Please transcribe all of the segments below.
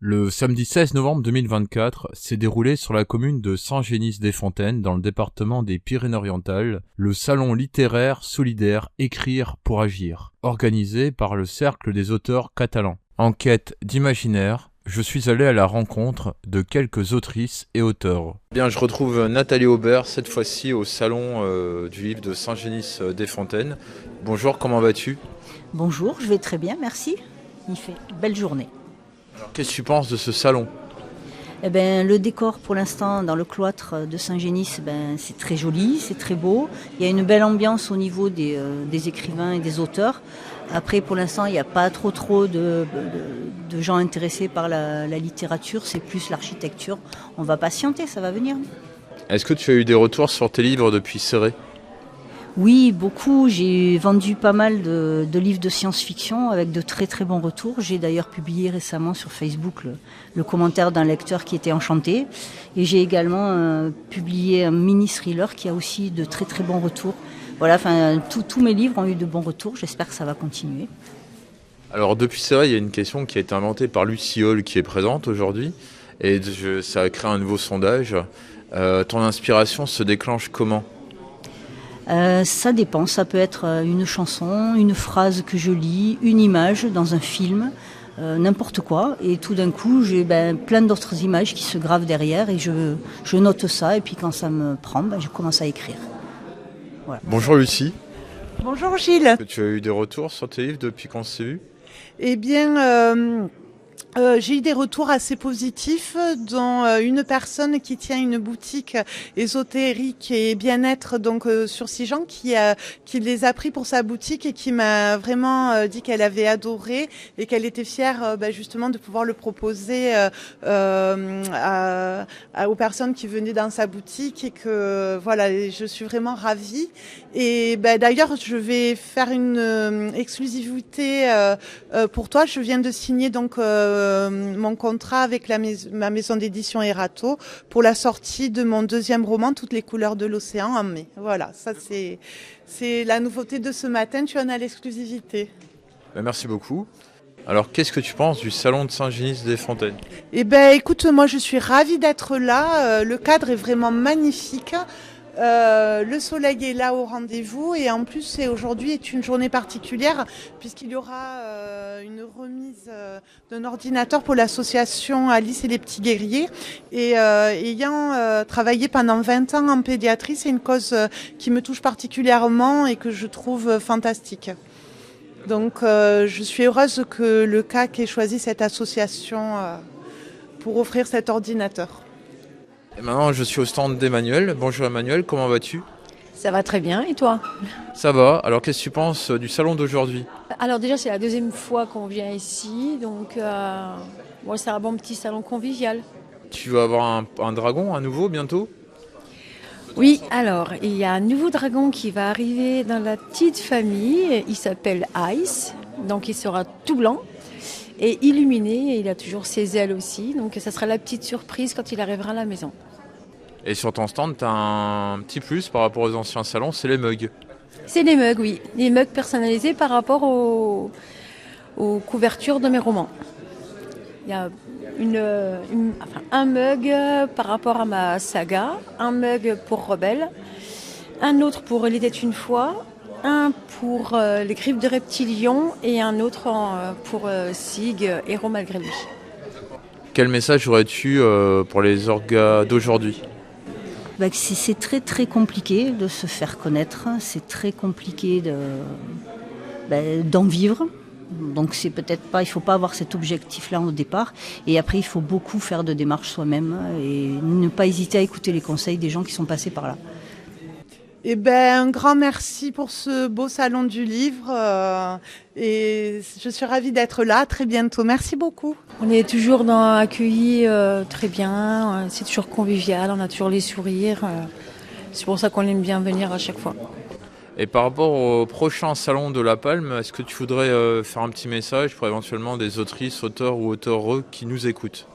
Le samedi 16 novembre 2024 s'est déroulé sur la commune de Saint-Génis-des-Fontaines, dans le département des Pyrénées-Orientales, le salon littéraire solidaire Écrire pour agir, organisé par le Cercle des auteurs catalans. En quête d'imaginaire, je suis allé à la rencontre de quelques autrices et auteurs. Bien, je retrouve Nathalie Aubert, cette fois-ci au salon du livre de Saint-Génis-des-Fontaines. Bonjour, comment vas-tu ? Bonjour, je vais très bien, merci. Il fait une belle journée. Alors, qu'est-ce que tu penses de ce salon ? Le décor pour l'instant dans le cloître de Saint-Génis, c'est très joli, c'est très beau. Il y a une belle ambiance au niveau des écrivains et des auteurs. Après, pour l'instant, il n'y a pas trop de gens intéressés par la littérature, c'est plus l'architecture. On va patienter, ça va venir. Est-ce que tu as eu des retours sur tes livres depuis Céret ? Oui, beaucoup. J'ai vendu pas mal de livres de science-fiction avec de très très bons retours. J'ai d'ailleurs publié récemment sur Facebook le commentaire d'un lecteur qui était enchanté. Et j'ai également publié un mini-thriller qui a aussi de très très bons retours. Voilà, tous mes livres ont eu de bons retours. J'espère que ça va continuer. Alors depuis Céret, il y a une question qui a été inventée par Lucie Hall qui est présente aujourd'hui. Et ça a créé un nouveau sondage. Ton inspiration se déclenche comment ? Ça dépend, ça peut être une chanson, une phrase que je lis, une image dans un film, n'importe quoi. Et tout d'un coup, j'ai plein d'autres images qui se gravent derrière et je note ça. Et puis quand ça me prend, je commence à écrire. Voilà. Bonjour Lucie. Bonjour Gilles. Tu as eu des retours sur tes livres depuis qu'on s'est vu ? Eh bien, j'ai eu des retours assez positifs, dont une personne qui tient une boutique ésotérique et bien-être donc sur Sijan, qui les a pris pour sa boutique et qui m'a vraiment dit qu'elle avait adoré et qu'elle était fière justement de pouvoir le proposer aux personnes qui venaient dans sa boutique, et que voilà, je suis vraiment ravie. Et d'ailleurs, je vais faire une exclusivité pour toi. Je viens de signer donc mon contrat avec ma maison d'édition Erato pour la sortie de mon deuxième roman, Toutes les couleurs de l'océan, en mai. Voilà, ça c'est la nouveauté de ce matin, tu en as l'exclusivité. Merci beaucoup. Alors, qu'est-ce que tu penses du salon de Saint-Génis-des-Fontaines ? Eh bien, écoute, moi je suis ravie d'être là, le cadre est vraiment magnifique. Le soleil est là au rendez-vous, et en plus aujourd'hui est une journée particulière puisqu'il y aura une remise d'un ordinateur pour l'association Alice et les petits guerriers, et ayant travaillé pendant 20 ans en pédiatrie, c'est une cause qui me touche particulièrement et que je trouve fantastique. Donc je suis heureuse que le CAC ait choisi cette association pour offrir cet ordinateur. Et maintenant, je suis au stand d'Emmanuel. Bonjour Emmanuel, comment vas-tu ? Ça va très bien, et toi ? Ça va. Alors, qu'est-ce que tu penses du salon d'aujourd'hui ? Alors déjà, c'est la deuxième fois qu'on vient ici, donc c'est un bon petit salon convivial. Tu vas avoir un dragon à nouveau bientôt ? Oui, alors, il y a un nouveau dragon qui va arriver dans la petite famille. Il s'appelle Ice, donc il sera tout blanc et illuminé. Et il a toujours ses ailes aussi, donc ça sera la petite surprise quand il arrivera à la maison. Et sur ton stand, tu as un petit plus par rapport aux anciens salons, c'est les mugs. C'est les mugs, oui. Les mugs personnalisés par rapport aux couvertures de mes romans. Il y a un mug par rapport à ma saga, un mug pour Rebelle, un autre pour Il était une fois, un pour Les griffes de reptilion et un autre pour Sig, Héros malgré lui. Quel message aurais-tu pour les orgas d'aujourd'hui ? C'est très très compliqué de se faire connaître, c'est très compliqué d'en vivre. Donc c'est peut-être pas, il faut pas avoir cet objectif-là au départ. Et après, il faut beaucoup faire de démarches soi-même et ne pas hésiter à écouter les conseils des gens qui sont passés par là. Eh un grand merci pour ce beau salon du livre. Et je suis ravie d'être là. À très bientôt. Merci beaucoup. On est toujours accueillis très bien. C'est toujours convivial. On a toujours les sourires. C'est pour ça qu'on aime bien venir à chaque fois. Et par rapport au prochain salon de La Palme, est-ce que tu voudrais faire un petit message pour éventuellement des autrices, auteurs ou auteureux qui nous écoutent ?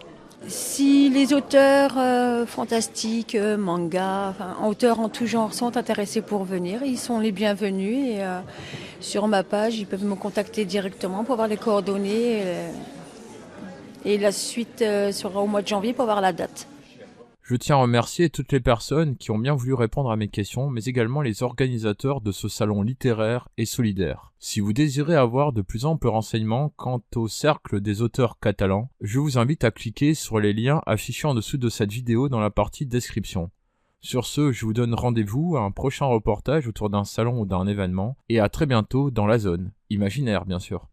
Si les auteurs fantastiques, mangas, auteurs en tout genre sont intéressés pour venir, ils sont les bienvenus. Et sur ma page, ils peuvent me contacter directement pour avoir les coordonnées. Et la suite sera au mois de janvier pour avoir la date. Je tiens à remercier toutes les personnes qui ont bien voulu répondre à mes questions, mais également les organisateurs de ce salon littéraire et solidaire. Si vous désirez avoir de plus amples renseignements quant au cercle des auteurs catalans, je vous invite à cliquer sur les liens affichés en dessous de cette vidéo dans la partie description. Sur ce, je vous donne rendez-vous à un prochain reportage autour d'un salon ou d'un événement, et à très bientôt dans la zone, imaginaire bien sûr.